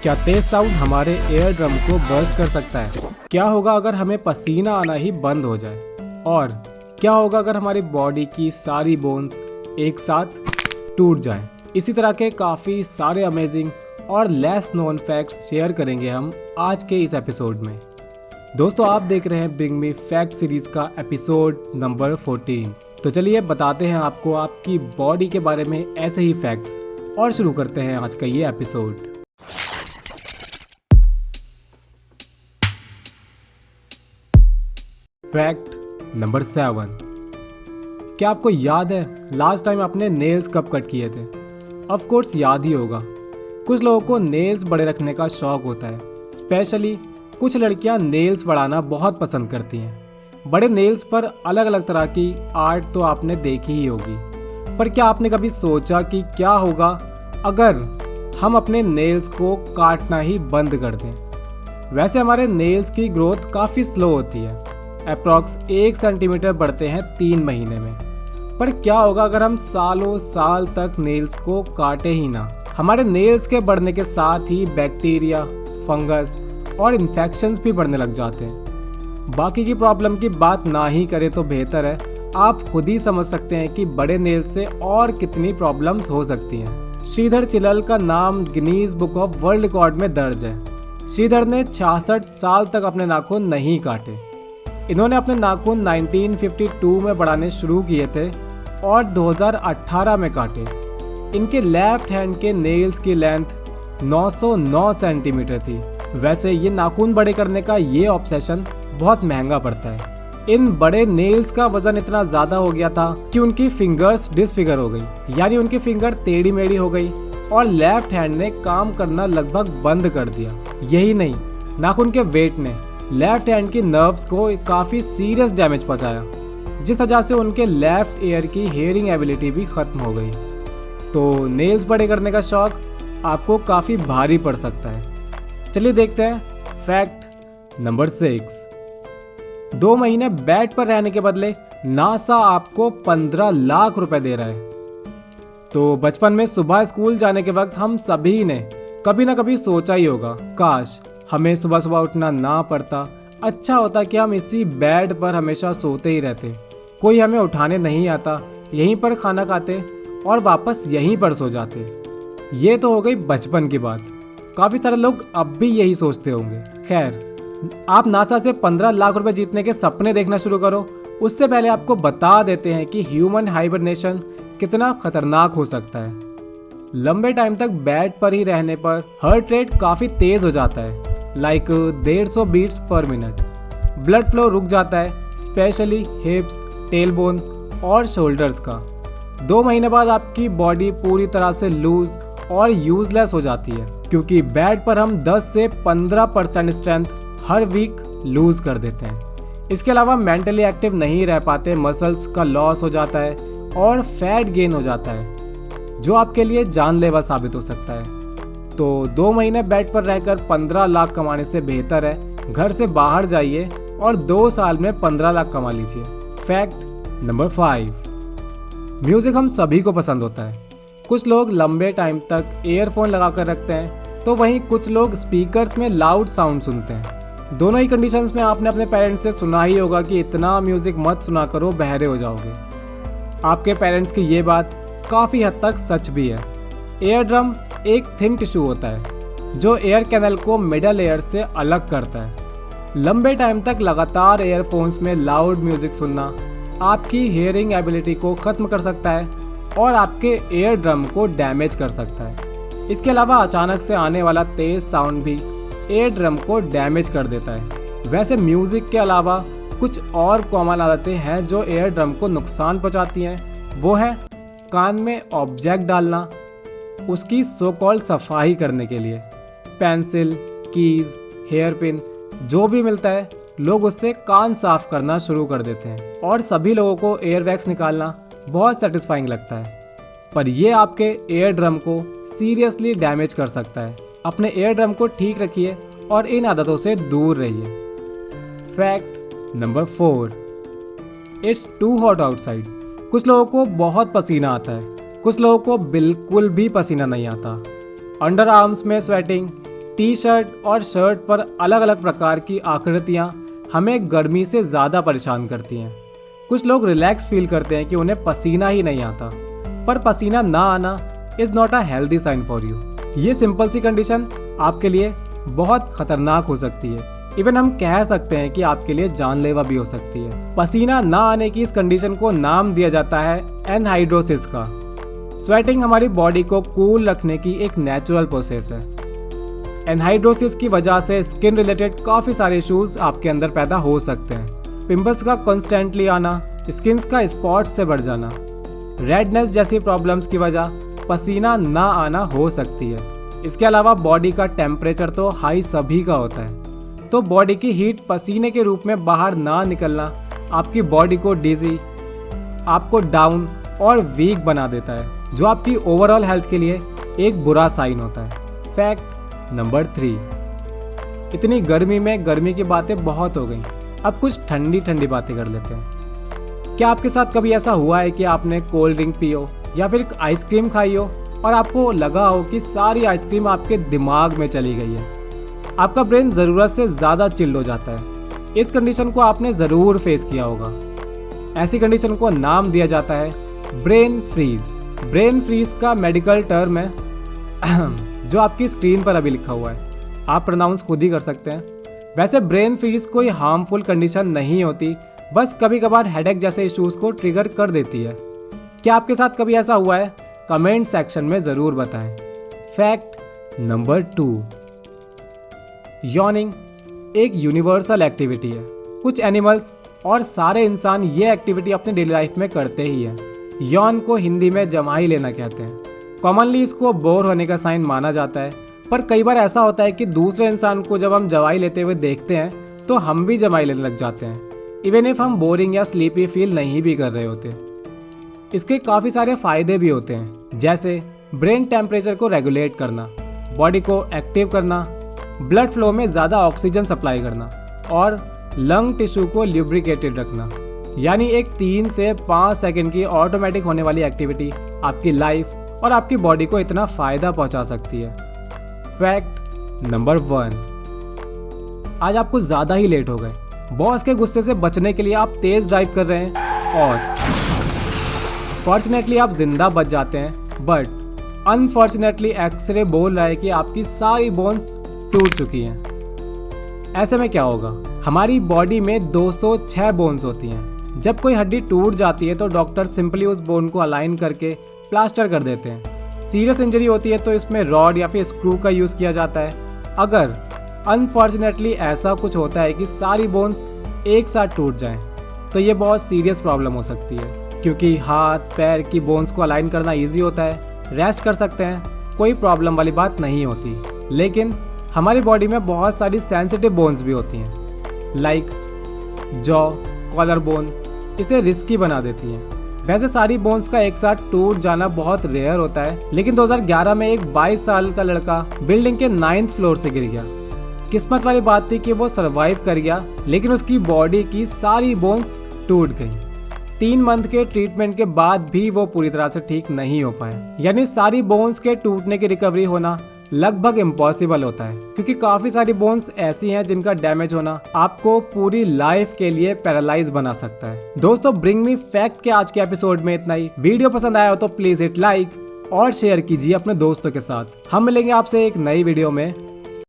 क्या तेज साउंड हमारे air drum को बर्स्ट कर सकता है? क्या होगा अगर हमें पसीना आना ही बंद हो जाए? और क्या होगा अगर हमारी बॉडी की सारी बोन्स एक साथ टूट जाएं? इसी तरह के काफ़ी सारे अमेजिंग और लेस नोन फैक्ट्स शेयर करेंगे हम आज के इस एपिसोड में। दोस्तों, आप देख रहे हैं ब्रिंग मी फैक्ट सीरीज का एपिसोड नंबर 14। तो चलिए बताते हैं आपको आपकी बॉडी के बारे में ऐसे ही फैक्ट्स और शुरू करते हैं आज का ये एपिसोड। Fact number 7। क्या आपको याद है लास्ट टाइम आपने नेल्स कब कट किए थे? ऑफ कोर्स याद ही होगा। कुछ लोगों को नेल्स बड़े रखने का शौक होता है। स्पेशली कुछ लड़कियां नेल्स बढ़ाना बहुत पसंद करती हैं। बड़े नेल्स पर अलग अलग तरह की आर्ट तो आपने देखी ही होगी, पर क्या आपने कभी सोचा कि क्या होगा अगर हम अपने नेल्स को काटना ही बंद कर दें? वैसे हमारे नेल्स की ग्रोथ काफ़ी स्लो होती है। अप्रॉक्स 1 सेंटीमीटर बढ़ते हैं 3 महीने में। पर क्या होगा अगर हम सालों साल तक नेल्स को काटे ही ना? हमारे नेल्स के बढ़ने के साथ ही बैक्टीरिया, फंगस और इन्फेक्शंस भी बढ़ने लग जाते हैं। बाकी की प्रॉब्लम की बात ना ही करें तो बेहतर है। आप खुद ही समझ सकते हैं कि बड़े नेल्स से और कितनी प्रॉब्लम्स हो सकती हैं। श्रीधर चिल्लल का नाम Guinness book of world record में दर्ज है। श्रीधर ने 66 साल तक अपने नाखून नहीं काटे। इन्होंने अपने नाखून 1952 में बढ़ाने शुरू किए थे और 2018 में काटे। इनके लेफ्ट हैंड के नेल्स की लेंथ 909 सेंटीमीटर थी। वैसे ये नाखून बड़े करने का ये ऑब्सेशन बहुत महंगा पड़ता है। इन बड़े नेल्स का वजन इतना ज्यादा हो गया था कि उनकी फिंगर्स डिसफिगर हो गई, यानी उनकी फिंगर टेढ़ी मेढ़ी हो गई और लेफ्ट हैंड ने काम करना लगभग बंद कर दिया। यही नहीं, नाखून के वेट ने लेफ्ट हैंड की नर्व्स को काफ़ी सीरियस डैमेज पहुंचाया, जिस वजह से उनके लेफ्ट ईयर की हेयरिंग एबिलिटी भी खत्म हो गई। तो नेल्स बड़े करने का शौक आपको काफ़ी भारी पड़ सकता है। चलिए देखते हैं फैक्ट नंबर 6। 2 महीने बेड पर रहने के बदले नासा आपको 15 लाख रुपए दे रहा है। तो बचपन में सुबह स्कूल जाने के वक्त हम सभी ने कभी ना कभी सोचा ही होगा, काश हमें सुबह सुबह उठना ना पड़ता। अच्छा होता कि हम इसी बेड पर हमेशा सोते ही रहते, कोई हमें उठाने नहीं आता, यहीं पर खाना खाते और वापस यहीं पर सो जाते। ये तो हो गई बचपन की बात। काफ़ी सारे लोग अब भी यही सोचते होंगे। खैर, आप नासा से 15 लाख रुपए जीतने के सपने देखना शुरू करो, उससे पहले आपको बता देते हैं कि ह्यूमन हाइबरनेशन कितना खतरनाक हो सकता है। लंबे टाइम तक बेड पर ही रहने पर हार्ट रेट काफ़ी तेज़ हो जाता है, like 150 beats per minute. Blood flow रुक जाता है, स्पेशली हिप्स, टेलबोन और शोल्डर्स का। 2 महीने बाद आपकी बॉडी पूरी तरह से लूज और यूजलेस हो जाती है, क्योंकि बेड पर हम 10 से 15% स्ट्रेंथ हर वीक लूज कर देते हैं। इसके अलावा मेंटली एक्टिव नहीं रह पाते, मसल्स का लॉस हो जाता है और फैट गेन हो जाता है, जो आपके लिए जानलेवा साबित हो सकता है। तो 2 महीने बेड पर रहकर 15 लाख कमाने से बेहतर है घर से बाहर जाइए और 2 साल में 15 लाख कमा लीजिए। Fact number 5। म्यूजिक हम सभी को पसंद होता है। कुछ लोग लंबे टाइम तक ईयरफोन लगा कर रखते हैं, तो वहीं कुछ लोग स्पीकर्स में लाउड साउंड सुनते हैं। दोनों ही कंडीशंस में आपने अपने पेरेंट्स से सुना ही होगा कि इतना म्यूजिक मत सुना करो, बहरे हो जाओगे। आपके पेरेंट्स की ये बात काफ़ी हद तक सच भी है। एयर ड्रम एक थिन टिश्यू होता है जो एयर कैनल को मिडल एयर से अलग करता है। लंबे टाइम तक लगातार एयरफोन्स में लाउड म्यूजिक सुनना आपकी हियरिंग एबिलिटी को ख़त्म कर सकता है और आपके एयर ड्रम को डैमेज कर सकता है। इसके अलावा अचानक से आने वाला तेज़ साउंड भी एयर ड्रम को डैमेज कर देता है। वैसे म्यूज़िक के अलावा कुछ और कॉमन आदतें हैं जो एयर ड्रम को नुकसान पहुंचाती हैं। वो है कान में ऑब्जेक्ट डालना, उसकी सो कॉल्ड सफाई करने के लिए पेंसिल, कीज, हेयर पिन जो भी मिलता है, लोग उससे कान साफ करना शुरू कर देते हैं। और सभी लोगों को एयर वैक्स निकालना बहुत सेटिस्फाइंग लगता है, पर यह आपके एयर ड्रम को सीरियसली डैमेज कर सकता है। अपने एयर ड्रम को ठीक रखिए और इन आदतों से दूर रहिए। Fact number 4। It's too hot outside. कुछ लोगों को बहुत पसीना आता है, कुछ लोगों को बिल्कुल भी पसीना नहीं आता। अंडर आर्म्स में स्वेटिंग, टी शर्ट और शर्ट पर अलग अलग प्रकार की आकृतियाँ हमें गर्मी से ज़्यादा परेशान करती हैं। कुछ लोग रिलैक्स फील करते हैं कि उन्हें पसीना ही नहीं आता, पर पसीना ना आना is not a healthy sign for you. ये सिंपल सी कंडीशन आपके लिए बहुत खतरनाक हो सकती है। इवन हम कह सकते हैं कि आपके लिए जानलेवा भी हो सकती है। पसीना ना आने की इस कंडीशन को नाम दिया जाता है एनहाइड्रोसिस का। स्वेटिंग हमारी बॉडी को कूल रखने की एक नेचुरल प्रोसेस है। एनहाइड्रोसिस की वजह से स्किन रिलेटेड काफ़ी सारे इश्यूज आपके अंदर पैदा हो सकते हैं। पिंपल्स का कॉन्स्टेंटली आना, स्किन का स्पॉट्स से बढ़ जाना, रेडनेस जैसी प्रॉब्लम्स की वजह पसीना ना आना हो सकती है। इसके अलावा बॉडी का टेम्परेचर तो हाई सभी का होता है, तो बॉडी की हीट पसीने के रूप में बाहर ना निकलना आपकी बॉडी को डिजी, आपको डाउन और वीक बना देता है, जो आपकी ओवरऑल हेल्थ के लिए एक बुरा साइन होता है। फैक्ट नंबर 3, इतनी गर्मी में गर्मी की बातें बहुत हो गई, अब कुछ ठंडी ठंडी बातें कर लेते हैं। क्या आपके साथ कभी ऐसा हुआ है कि आपने कोल्ड ड्रिंक पी हो या फिर आइसक्रीम खाई हो और आपको लगा हो कि सारी आइसक्रीम आपके दिमाग में चली गई है? आपका ब्रेन ज़रूरत से ज़्यादा चिल्ड हो जाता है। इस कंडीशन को आपने ज़रूर फेस किया होगा। ऐसी कंडीशन को नाम दिया जाता है ब्रेन फ्रीज। ब्रेन फ्रीज का मेडिकल टर्म है जो आपकी स्क्रीन पर अभी लिखा हुआ है, आप प्रोनाउंस खुद ही कर सकते हैं। वैसे ब्रेन फ्रीज कोई हार्मफुल कंडीशन नहीं होती, बस कभी कभार हेडेक जैसे इश्यूज को ट्रिगर कर देती है। क्या आपके साथ कभी ऐसा हुआ है? कमेंट सेक्शन में ज़रूर बताएं। फैक्ट नंबर 2, यॉर्निंग एक यूनिवर्सल एक्टिविटी है। कुछ एनिमल्स और सारे इंसान ये एक्टिविटी अपने डेली लाइफ में करते ही हैं। यॉन को हिंदी में जमाई लेना कहते हैं। कॉमनली इसको बोर होने का साइन माना जाता है, पर कई बार ऐसा होता है कि दूसरे इंसान को जब हम जमाई लेते हुए देखते हैं तो हम भी जमाई लेने लग जाते हैं, इवन इफ हम बोरिंग या स्लीपी फील नहीं भी कर रहे होते। इसके काफ़ी सारे फायदे भी होते हैं, जैसे ब्रेन टेम्परेचर को रेगुलेट करना, बॉडी को एक्टिव करना, ब्लड फ्लो में ज़्यादा ऑक्सीजन सप्लाई करना और लंग टिश्यू को ल्यूब्रिकेटेड रखना। यानी एक 3 से 5 सेकंड की ऑटोमेटिक होने वाली एक्टिविटी आपकी लाइफ और आपकी बॉडी को इतना फ़ायदा पहुंचा सकती है। फैक्ट नंबर 1, आज आप कुछ ज़्यादा ही लेट हो गए। बॉस के गुस्से से बचने के लिए आप तेज़ ड्राइव कर रहे हैं और फॉर्चुनेटली आप जिंदा बच जाते हैं, बट अनफॉर्चुनेटली एक्सरे बोल रहा है कि आपकी सारी बोन्स टूट चुकी हैं। ऐसे में क्या होगा? हमारी बॉडी में 206 बोन्स होती हैं। जब कोई हड्डी टूट जाती है तो डॉक्टर सिंपली उस बोन को अलाइन करके प्लास्टर कर देते हैं। सीरियस इंजरी होती है तो इसमें रॉड या फिर स्क्रू का यूज़ किया जाता है। अगर अनफॉर्चुनेटली ऐसा कुछ होता है कि सारी बोन्स एक साथ टूट जाएं, तो ये बहुत सीरियस प्रॉब्लम हो सकती है, क्योंकि हाथ पैर की बोन्स को अलाइन करना ईजी होता है, रेस्ट कर सकते हैं, कोई प्रॉब्लम वाली बात नहीं होती। लेकिन हमारी बॉडी में बहुत सारी सेंसिटिव बोन्स भी होती हैं, लाइक जॉ, कॉलर बोन, इसे रिस्की बना देती हैं। वैसे सारी बोन्स का एक साथ टूट जाना बहुत रेयर होता है, लेकिन 2011 में एक 22 साल का लड़का बिल्डिंग के 9th फ्लोर से गिर गया। किस्मत वाली बात थी कि वो सरवाइव कर गया, लेकिन उसकी बॉडी की सारी बोन्स टूट गई। 3 मंथ के ट्रीटमेंट के बाद भी वो पूरी तरह से ठीक नहीं हो पाए। यानी सारी बोन्स के टूटने की रिकवरी होना लगभग इम्पॉसिबल होता है, क्योंकि काफी सारी बोन्स ऐसी हैं जिनका डैमेज होना आपको पूरी लाइफ के लिए पैरालाइज बना सकता है। दोस्तों, ब्रिंग मी फैक्ट के आज के एपिसोड में इतना ही। वीडियो पसंद आया हो तो प्लीज हिट लाइक और शेयर कीजिए अपने दोस्तों के साथ। हम मिलेंगे आपसे एक नई वीडियो में।